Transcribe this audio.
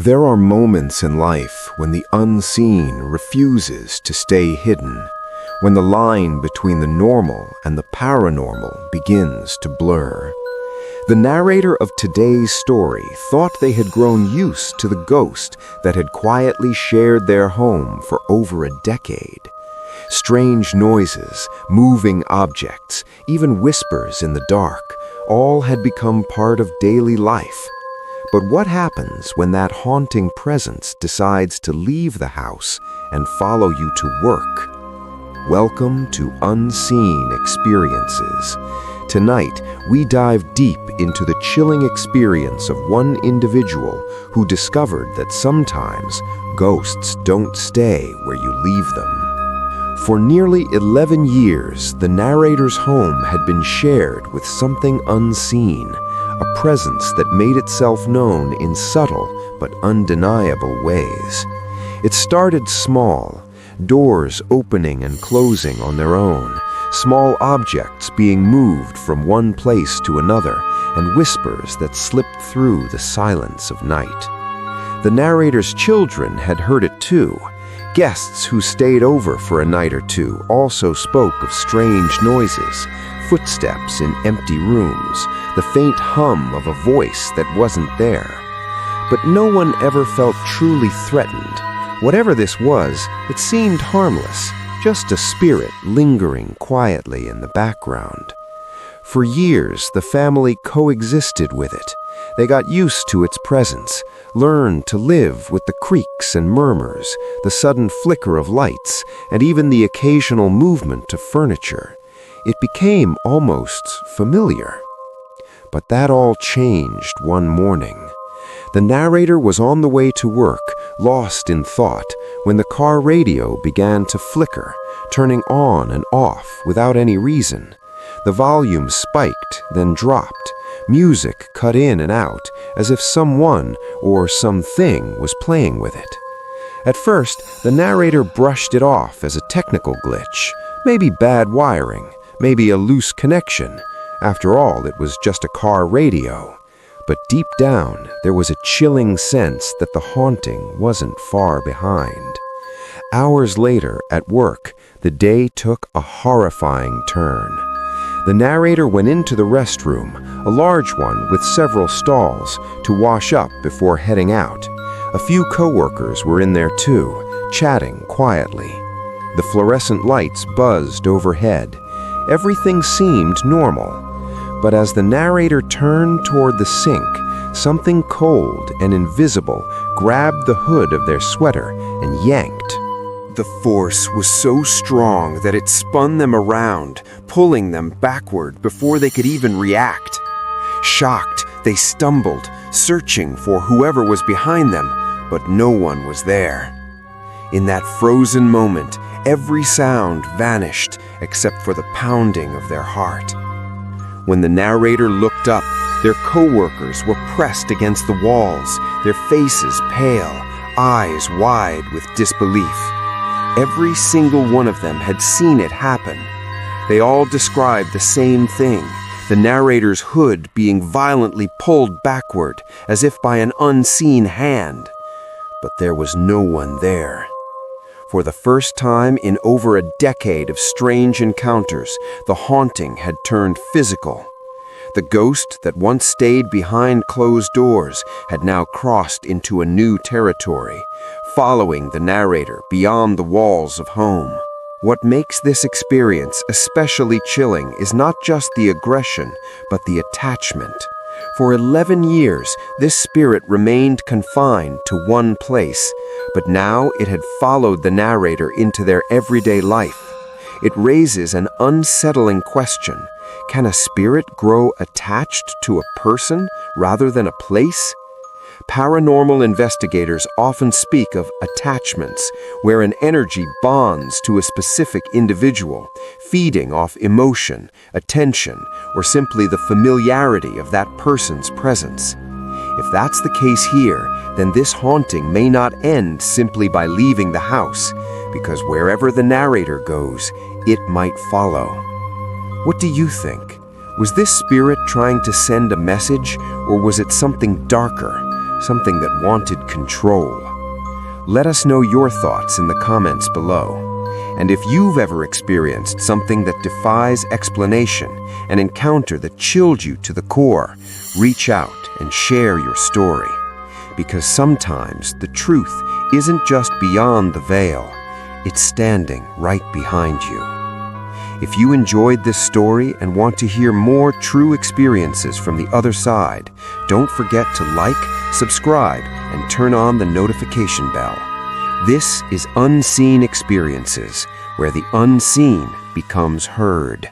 There are moments in life when the unseen refuses to stay hidden, when the line between the normal and the paranormal begins to blur. The narrator of today's story thought they had grown used to the ghost that had quietly shared their home for over a decade. Strange noises, moving objects, even whispers in the dark, all had become part of daily life. But what happens when that haunting presence decides to leave the house and follow you to work? Welcome to Unseen Experiences. Tonight, we dive deep into the chilling experience of one individual who discovered that sometimes ghosts don't stay where you leave them. For nearly 11 years, the narrator's home had been shared with something unseen, a presence that made itself known in subtle but undeniable ways. It started small, doors opening and closing on their own, small objects being moved from one place to another, and whispers that slipped through the silence of night. The narrator's children had heard it too. Guests who stayed over for a night or two also spoke of strange noises, footsteps in empty rooms, the faint hum of a voice that wasn't there. But no one ever felt truly threatened. Whatever this was, it seemed harmless, just a spirit lingering quietly in the background. For years, the family coexisted with it. They got used to its presence, learned to live with the creaks and murmurs, the sudden flicker of lights, and even the occasional movement of furniture. It became almost familiar. But that all changed one morning. The narrator was on the way to work, lost in thought, when the car radio began to flicker, turning on and off without any reason. The volume spiked, then dropped. Music cut in and out, as if someone or something was playing with it. At first, the narrator brushed it off as a technical glitch, maybe bad wiring, maybe a loose connection. After all, it was just a car radio. But deep down, there was a chilling sense that the haunting wasn't far behind. Hours later, at work, the day took a horrifying turn. The narrator went into the restroom, a large one with several stalls, to wash up before heading out. A few coworkers were in there too, chatting quietly. The fluorescent lights buzzed overhead. Everything seemed normal. But as the narrator turned toward the sink, something cold and invisible grabbed the hood of their sweater and yanked. The force was so strong that it spun them around, pulling them backward before they could even react. Shocked, they stumbled, searching for whoever was behind them, but no one was there. In that frozen moment, every sound vanished except for the pounding of their heart. When the narrator looked up, their coworkers were pressed against the walls, their faces pale, eyes wide with disbelief. Every single one of them had seen it happen. They all described the same thing, the narrator's hood being violently pulled backward, as if by an unseen hand. But there was no one there. For the first time in over a decade of strange encounters, the haunting had turned physical. The ghost that once stayed behind closed doors had now crossed into a new territory, following the narrator beyond the walls of home. What makes this experience especially chilling is not just the aggression, but the attachment. For 11 years, this spirit remained confined to one place, but now it had followed the narrator into their everyday life. It raises an unsettling question. Can a spirit grow attached to a person rather than a place? Paranormal investigators often speak of attachments, where an energy bonds to a specific individual, feeding off emotion, attention, or simply the familiarity of that person's presence. If that's the case here, then this haunting may not end simply by leaving the house, because wherever the narrator goes, it might follow. What do you think? Was this spirit trying to send a message, or was it something darker? something that wanted control. Let us know your thoughts in the comments below. And if you've ever experienced something that defies explanation, an encounter that chilled you to the core, reach out and share your story. Because sometimes the truth isn't just beyond the veil, it's standing right behind you. If you enjoyed this story and want to hear more true experiences from the other side, don't forget to like, subscribe, and turn on the notification bell. This is Unseen Experiences, where the unseen becomes heard.